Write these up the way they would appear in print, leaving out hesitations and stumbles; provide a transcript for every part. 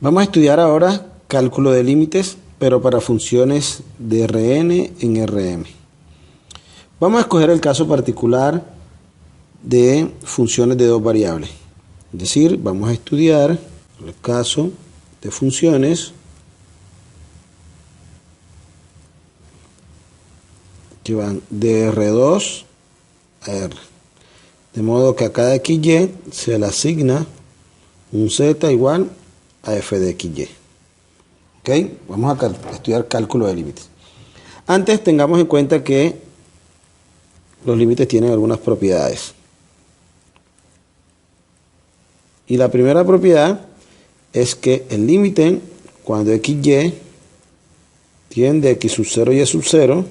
Vamos a estudiar ahora cálculo de límites, pero para funciones de Rn en Rm. Vamos a escoger el caso particular de funciones de dos variables. Es decir, vamos a estudiar el caso de funciones que van de R2 a R. De modo que a cada XY se le asigna un Z igual a f de XY. ¿Ok? Vamos a estudiar cálculo de límites. Antes tengamos en cuenta que los límites tienen algunas propiedades. Y la primera propiedad es que el límite, cuando XY tiende a X sub 0 y Y sub 0,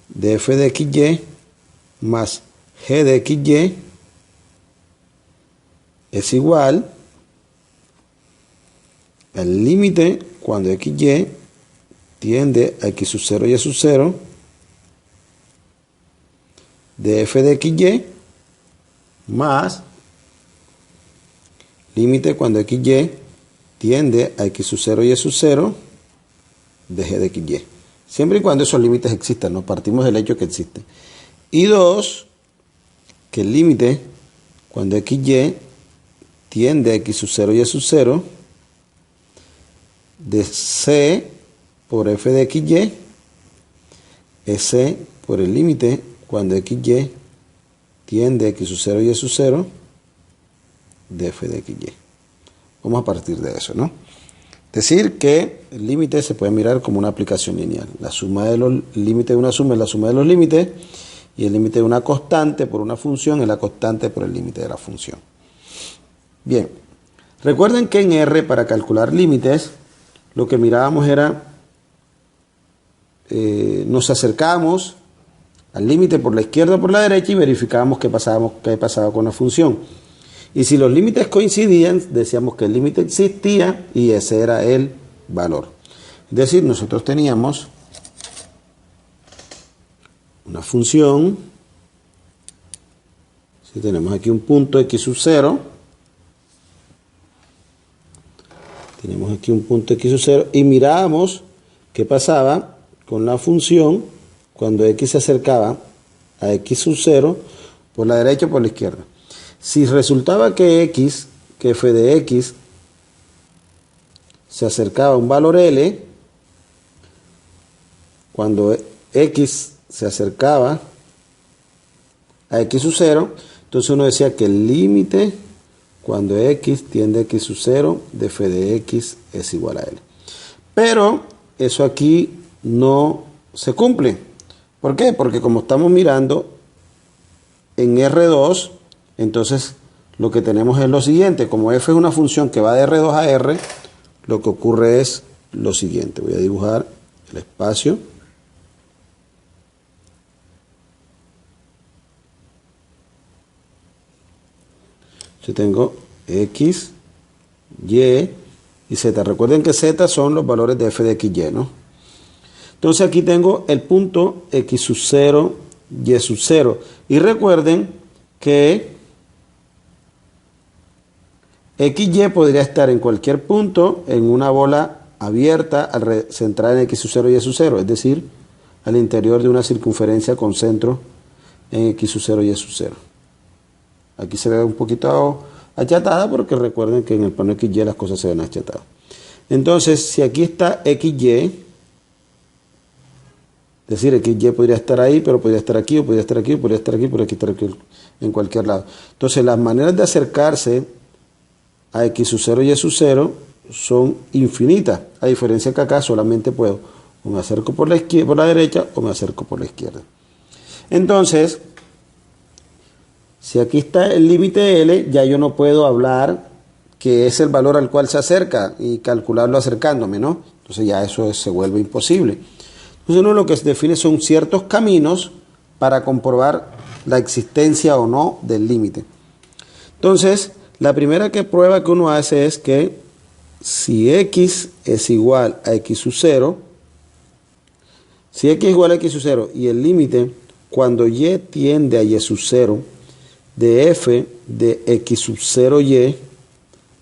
de f de XY más g de XY es igual al límite cuando XY tiende a X sub 0 y Y sub 0 de f de XY más límite cuando XY tiende a X sub 0 y Y sub 0 de g de XY. Siempre y cuando esos límites existan, ¿no? Partimos del hecho que existen. Y dos, que el límite cuando XY tiende a X sub 0 y Y sub 0 de C por f de XY es C por el límite cuando XY tiende a X sub 0 y Y sub 0 de f de XY. Vamos a partir de eso, ¿no? Decir que el límite se puede mirar como una aplicación lineal. La suma de los límites de una suma es la suma de los límites, y el límite de una constante por una función es la constante por el límite de la función. Bien, recuerden que en R, para calcular límites, lo que mirábamos era, nos acercábamos al límite por la izquierda o por la derecha y verificábamos qué pasaba con la función. Y si los límites coincidían, decíamos que el límite existía y ese era el valor. Es decir, nosotros teníamos una función, si tenemos aquí un punto X sub 0, tenemos aquí un punto X sub 0 y mirábamos qué pasaba con la función cuando X se acercaba a X sub 0 por la derecha o por la izquierda. Si resultaba que f de X se acercaba a un valor L, cuando X se acercaba a X sub 0, entonces uno decía que el límite cuando X tiende a X sub 0 de f de X es igual a L. Pero eso aquí no se cumple. ¿Por qué? Porque como estamos mirando en R2, entonces lo que tenemos es lo siguiente. Como f es una función que va de R2 a R, lo que ocurre es lo siguiente. Voy a dibujar el espacio. Yo tengo X, Y y Z. Recuerden que Z son los valores de f de XY, ¿no? Entonces aquí tengo el punto X sub 0, Y sub 0. Y recuerden que XY podría estar en cualquier punto en una bola abierta centrada en X sub 0 y Y sub 0. Es decir, al interior de una circunferencia con centro en X sub 0 y Y sub 0. Aquí se ve un poquito achatada porque recuerden que en el plano XY las cosas se ven achatadas. Entonces, si aquí está XY, es decir, XY podría estar ahí, pero podría estar aquí, o podría estar aquí, o podría estar aquí, podría estar aquí, en cualquier lado. Entonces, las maneras de acercarse a X sub 0 y Y sub 0 son infinitas, a diferencia que acá solamente puedo o me acerco por la derecha o me acerco por la izquierda. Entonces, si aquí está el límite L, ya yo no puedo hablar que es el valor al cual se acerca y calcularlo acercándome, ¿no? Entonces ya eso se vuelve imposible. Entonces uno lo que se define son ciertos caminos para comprobar la existencia o no del límite. Entonces, la primera prueba que uno hace es que si X es igual a X sub 0, si X es igual a X sub 0 y el límite cuando Y tiende a Y sub 0 de f de X sub 0Y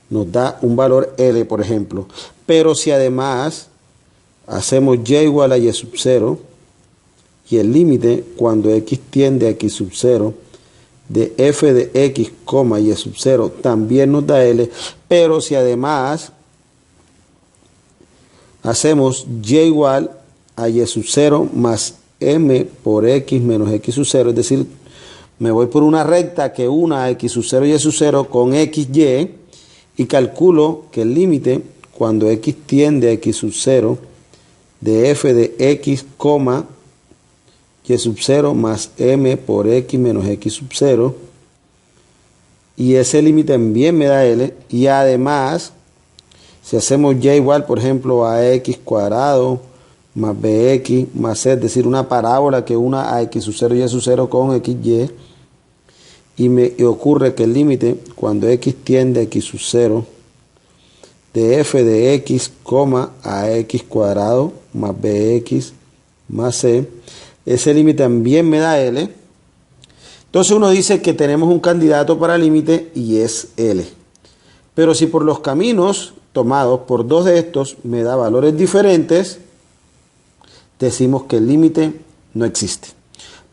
nos da un valor L, por ejemplo. Pero si además hacemos y igual a y sub 0 y el límite cuando x tiende a x sub 0 de f de x, y sub 0 también nos da L, pero si además hacemos y igual a y sub 0 más m por x menos x sub 0, es decir, me voy por una recta que una a x sub 0 y sub 0 con xy y calculo que el límite cuando x tiende a x sub 0 de f de x, y sub 0 más m por x menos x sub 0, y ese límite también me da L, y además si hacemos y igual por ejemplo a x cuadrado más bx más c, es decir, una parábola que una a x sub 0 y sub 0 con xy, y me ocurre que el límite cuando x tiende a x sub 0 de f de x, a x cuadrado más bx más c, ese límite también me da L. Entonces uno dice que tenemos un candidato para límite y es L. Pero si por los caminos tomados por dos de estos me da valores diferentes, decimos que el límite no existe.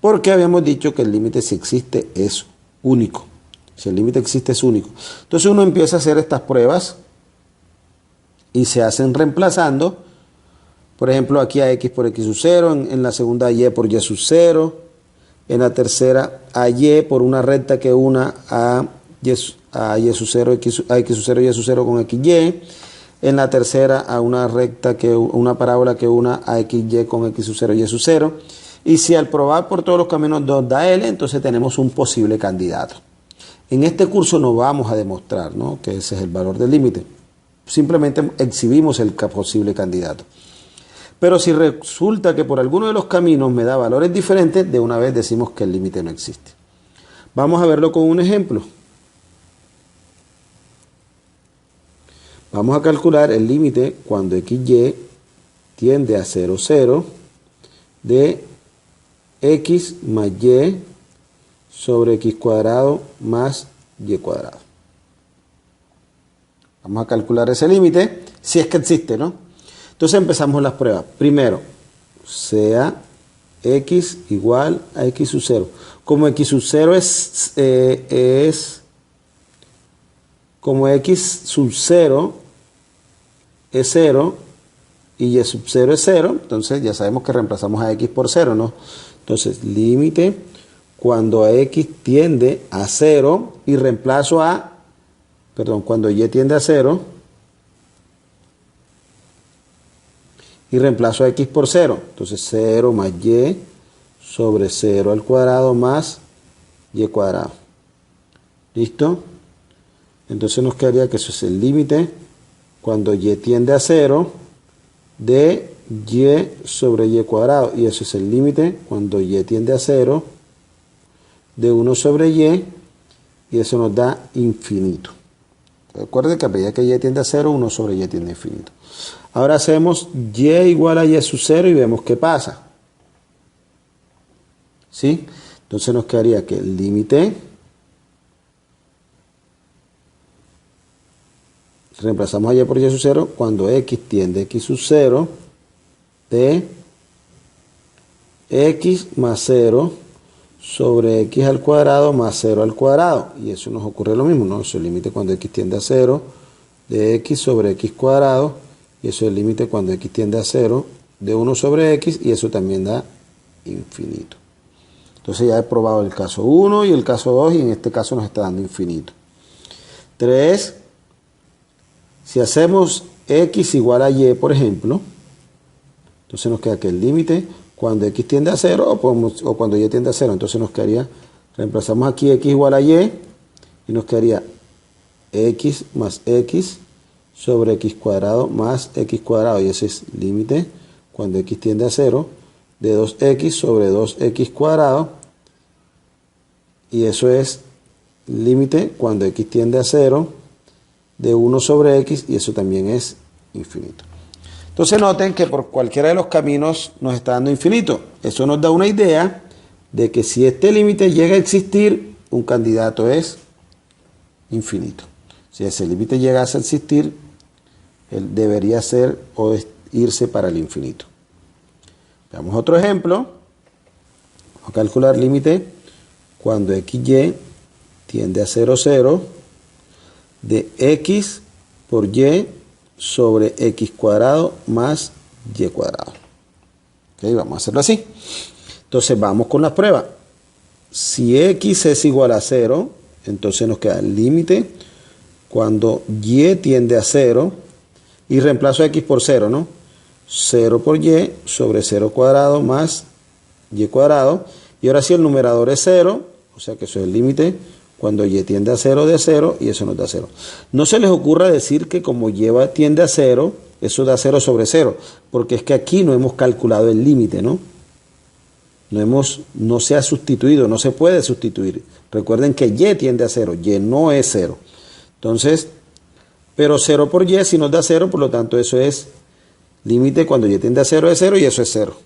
Porque habíamos dicho que el límite, si existe, es único. Si el límite existe, es único. Entonces uno empieza a hacer estas pruebas y se hacen reemplazando. Por ejemplo, aquí a x por x sub 0, en la segunda a y por y sub 0, en la tercera a y por una recta que una a y sub 0, a x sub 0 y sub 0 con xy, en la tercera a una recta que una parábola que una a xy con x sub 0 y sub 0, y si al probar por todos los caminos nos da L, entonces tenemos un posible candidato. En este curso no vamos a demostrar, ¿no?, que ese es el valor del límite, simplemente exhibimos el posible candidato. Pero si resulta que por alguno de los caminos me da valores diferentes, de una vez decimos que el límite no existe. Vamos a verlo con un ejemplo. Vamos a calcular el límite cuando xy tiende a 0, 0 de x más y sobre x cuadrado más y cuadrado. Vamos a calcular ese límite, si es que existe, ¿no? Entonces empezamos las pruebas. Primero, sea x igual a x sub 0. Como x sub 0 como x sub 0 es 0 y y sub 0 es 0, entonces ya sabemos que reemplazamos a x por 0, ¿no? Entonces, límite cuando a x tiende a 0 y reemplazo a, cuando y tiende a 0 y reemplazo a x por 0. Entonces 0 más y sobre 0 al cuadrado más y cuadrado. ¿Listo? Entonces nos quedaría que eso es el límite cuando y tiende a 0 de y sobre y cuadrado. Y eso es el límite cuando y tiende a 0 de 1 sobre y eso nos da infinito. Recuerden que a medida que y tiende a 0, 1 sobre y tiende a infinito. Ahora hacemos y igual a y sub 0 y vemos qué pasa. ¿Sí? Entonces nos quedaría que el límite, reemplazamos a y por y sub 0, cuando x tiende a x sub 0 de x más 0 sobre x al cuadrado más 0 al cuadrado. Y eso nos ocurre lo mismo, ¿no? Eso es el límite cuando x tiende a 0 de x sobre x cuadrado. Y eso es el límite cuando x tiende a 0 de 1 sobre x. Y eso también da infinito. Entonces ya he probado el caso 1 y el caso 2. Y en este caso nos está dando infinito. 3. Si hacemos x igual a y, por ejemplo, entonces nos queda que el límite cuando x tiende a 0 o cuando y tiende a 0. Entonces nos quedaría, reemplazamos aquí x igual a y y nos quedaría x más x sobre x cuadrado más x cuadrado. Y ese es límite cuando x tiende a 0 de 2x sobre 2x cuadrado. Y eso es límite cuando x tiende a 0 de 1 sobre x y eso también es infinito. Entonces noten que por cualquiera de los caminos nos está dando infinito. Eso nos da una idea de que si este límite llega a existir, un candidato es infinito. Si ese límite llegase a existir, él debería ser o irse para el infinito. Veamos otro ejemplo. Vamos a calcular límite cuando xy tiende a 0, 0 de x por y sobre x cuadrado más y cuadrado. Okay, vamos a hacerlo así. Entonces vamos con las pruebas. Si x es igual a 0, entonces nos queda el límite cuando y tiende a 0 y reemplazo x por 0, ¿no? 0 por y sobre 0 cuadrado más y cuadrado. Y ahora sí el numerador es 0, o sea que eso es el límite cuando y tiende a 0 de 0 y eso nos da 0. No se les ocurra decir que como y tiende a 0, eso da 0 sobre 0, porque es que aquí no hemos calculado el límite, ¿no? No se ha sustituido, no se puede sustituir. Recuerden que y tiende a 0, y no es 0. Entonces, pero 0 por y si nos da 0, por lo tanto eso es límite cuando y tiende a 0 es 0 y eso es 0.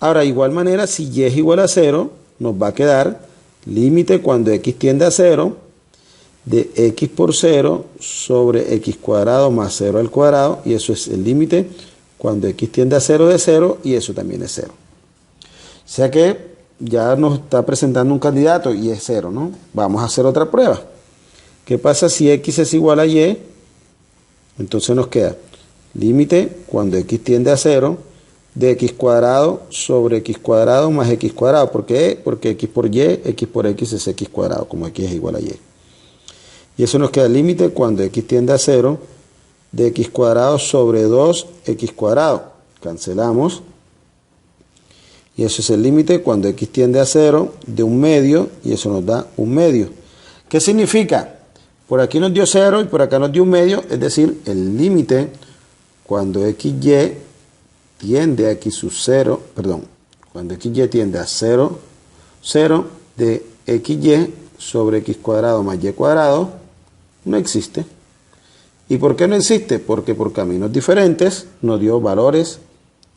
Ahora, de igual manera, si y es igual a 0, nos va a quedar límite cuando x tiende a 0 de x por 0 sobre x cuadrado más 0 al cuadrado, y eso es el límite cuando x tiende a 0 de 0 y eso también es 0. O sea que ya nos está presentando un candidato y es 0, ¿no? Vamos a hacer otra prueba. ¿Qué pasa si x es igual a y? Entonces nos queda límite cuando x tiende a 0 de x cuadrado sobre x cuadrado más x cuadrado. ¿Por qué? Porque x por x es x cuadrado, como x es igual a y. Y eso nos queda el límite cuando x tiende a 0 de x cuadrado sobre 2x cuadrado. Cancelamos. Y eso es el límite cuando x tiende a 0 de 1/2 y eso nos da 1/2. ¿Qué significa? Por aquí nos dio 0 y por acá nos dio 1/2, es decir, el límite cuando xy tiende a x sub 0, perdón, cuando xy tiende a 0, 0 de xy sobre x cuadrado más y cuadrado no existe. ¿Y por qué no existe? Porque por caminos diferentes nos dio valores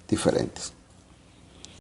diferentes.